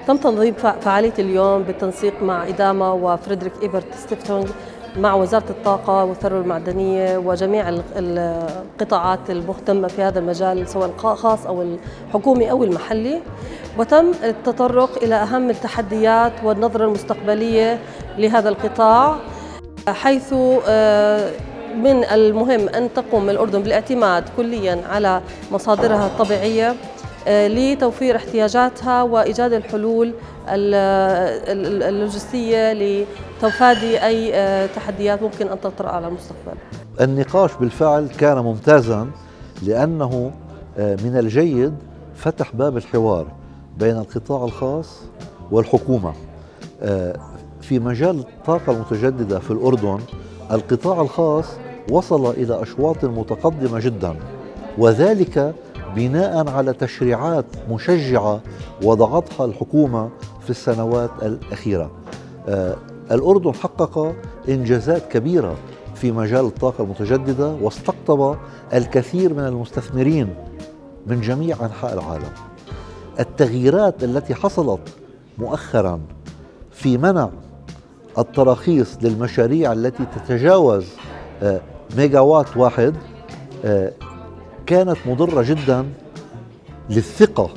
تم تنظيم فعالية اليوم بالتنسيق مع إداما وفريدريك إيبرت ستيفتونج مع وزارة الطاقة والثروة المعدنية وجميع القطاعات المهتمة في هذا المجال سواء الخاص أو الحكومي أو المحلي، وتم التطرق إلى أهم التحديات والنظرة المستقبلية لهذا القطاع، حيث من المهم أن تقوم الأردن بالاعتماد كلياً على مصادرها الطبيعية لتوفير احتياجاتها وإيجاد الحلول اللوجستية لتفادي أي تحديات ممكن أن تطرأ على المستقبل. النقاش بالفعل كان ممتازاً، لأنه من الجيد فتح باب الحوار بين القطاع الخاص والحكومة. في مجال الطاقة المتجددة في الأردن القطاع الخاص وصل إلى أشواط متقدمة جداً، وذلك بناء على تشريعات مشجعة وضعتها الحكومة في السنوات الأخيرة. الأردن حقق إنجازات كبيرة في مجال الطاقة المتجددة واستقطب الكثير من المستثمرين من جميع أنحاء العالم. التغييرات التي حصلت مؤخراً في منع التراخيص للمشاريع التي تتجاوز ميجاوات واحد كانت مضرة جدا للثقة،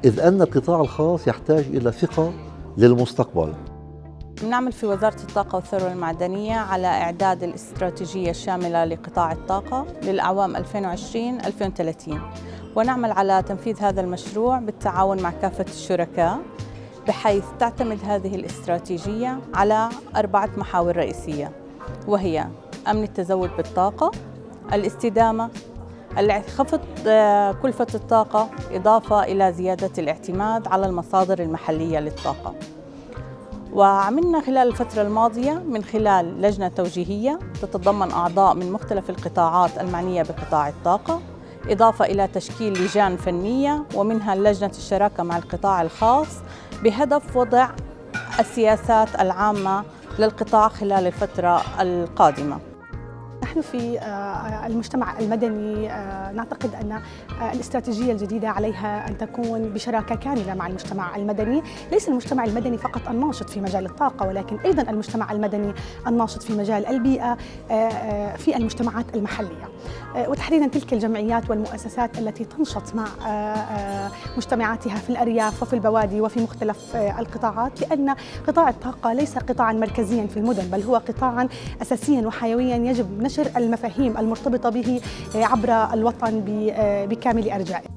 إذ أن القطاع الخاص يحتاج إلى ثقة للمستقبل. نعمل في وزارة الطاقة والثروة المعدنية على إعداد الاستراتيجية الشاملة لقطاع الطاقة للأعوام 2020-2030، ونعمل على تنفيذ هذا المشروع بالتعاون مع كافة الشركاء، بحيث تعتمد هذه الاستراتيجية على 4 محاور رئيسية، وهي أمن التزود بالطاقة، الاستدامة، خفض كلفة الطاقة، إضافة إلى زيادة الاعتماد على المصادر المحلية للطاقة. وعملنا خلال الفترة الماضية من خلال لجنة توجيهية تتضمن أعضاء من مختلف القطاعات المعنية بقطاع الطاقة، إضافة إلى تشكيل لجان فنية ومنها لجنة الشراكة مع القطاع الخاص، بهدف وضع السياسات العامة للقطاع خلال الفترة القادمة. نحن في المجتمع المدني نعتقد أن الاستراتيجية الجديدة عليها أن تكون بشراكة كاملة مع المجتمع المدني، ليس المجتمع المدني فقط الناشط في مجال الطاقة، ولكن أيضا المجتمع المدني الناشط في مجال البيئة في المجتمعات المحلية، وتحديدا تلك الجمعيات والمؤسسات التي تنشط مع مجتمعاتها في الأرياف وفي البوادي وفي مختلف القطاعات، لأن قطاع الطاقة ليس قطاعا مركزيا في المدن، بل هو قطاعا أساسيا وحيويا يجب نشر المفاهيم المرتبطة به عبر الوطن بكامل أرجائه.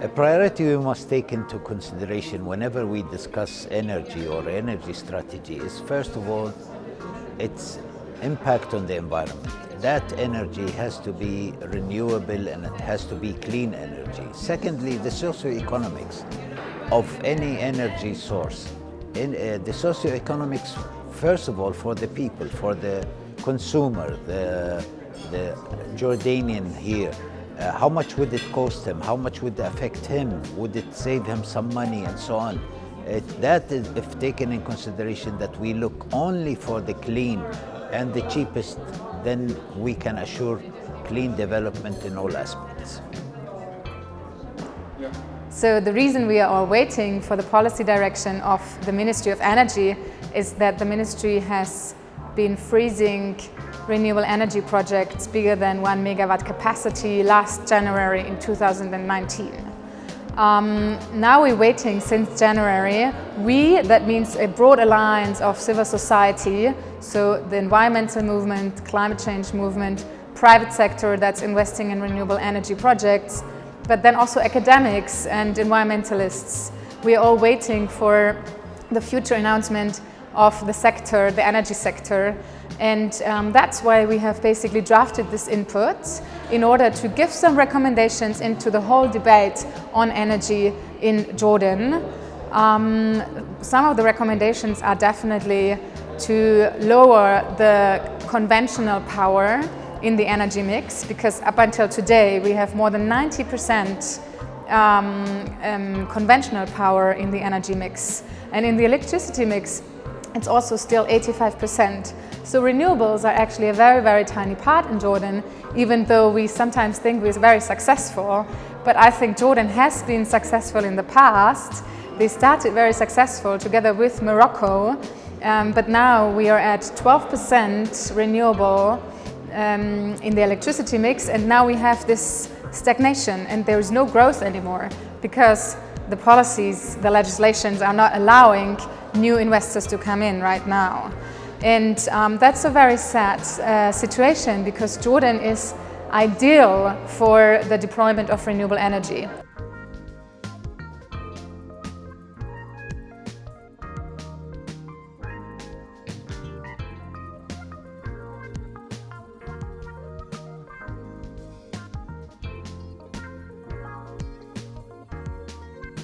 A priority we must take into consideration whenever we discuss energy or energy strategy is, first of all, its impact on the environment. That energy has to be renewable and it has to be clean energy. Secondly, the socioeconomics of any energy source. The socioeconomics, first of all, for the people, for the consumer, the Jordanian here. How much would it cost him? How much would it affect him? Would it save him some money and so on? That is, if taken in consideration that we look only for the clean and the cheapest, then we can assure clean development in all aspects. So the reason we are waiting for the policy direction of the Ministry of Energy is that the ministry has been freezing renewable energy projects bigger than 1 megawatt capacity last January in 2019. Now we're waiting since January. That means a broad alliance of civil society, so the environmental movement, climate change movement, private sector that's investing in renewable energy projects, but then also academics and environmentalists. We are all waiting for the future announcement of the sector, the energy sector. And that's why we have basically drafted this input in order to give some recommendations into the whole debate on energy in Jordan. Some of the recommendations are definitely to lower the conventional power in the energy mix, because up until today we have more than 90% conventional power in the energy mix. And in the electricity mix, it's also still 85% So renewables are actually a very, very tiny part in Jordan, even though we sometimes think we're very successful. But I think Jordan has been successful in the past. They started very successful together with Morocco, but now we are at 12% renewable in the electricity mix, and now we have this stagnation and there is no growth anymore because the policies, the legislations are not allowing new investors to come in right now. And that's a very sad situation because Jordan is ideal for the deployment of renewable energy.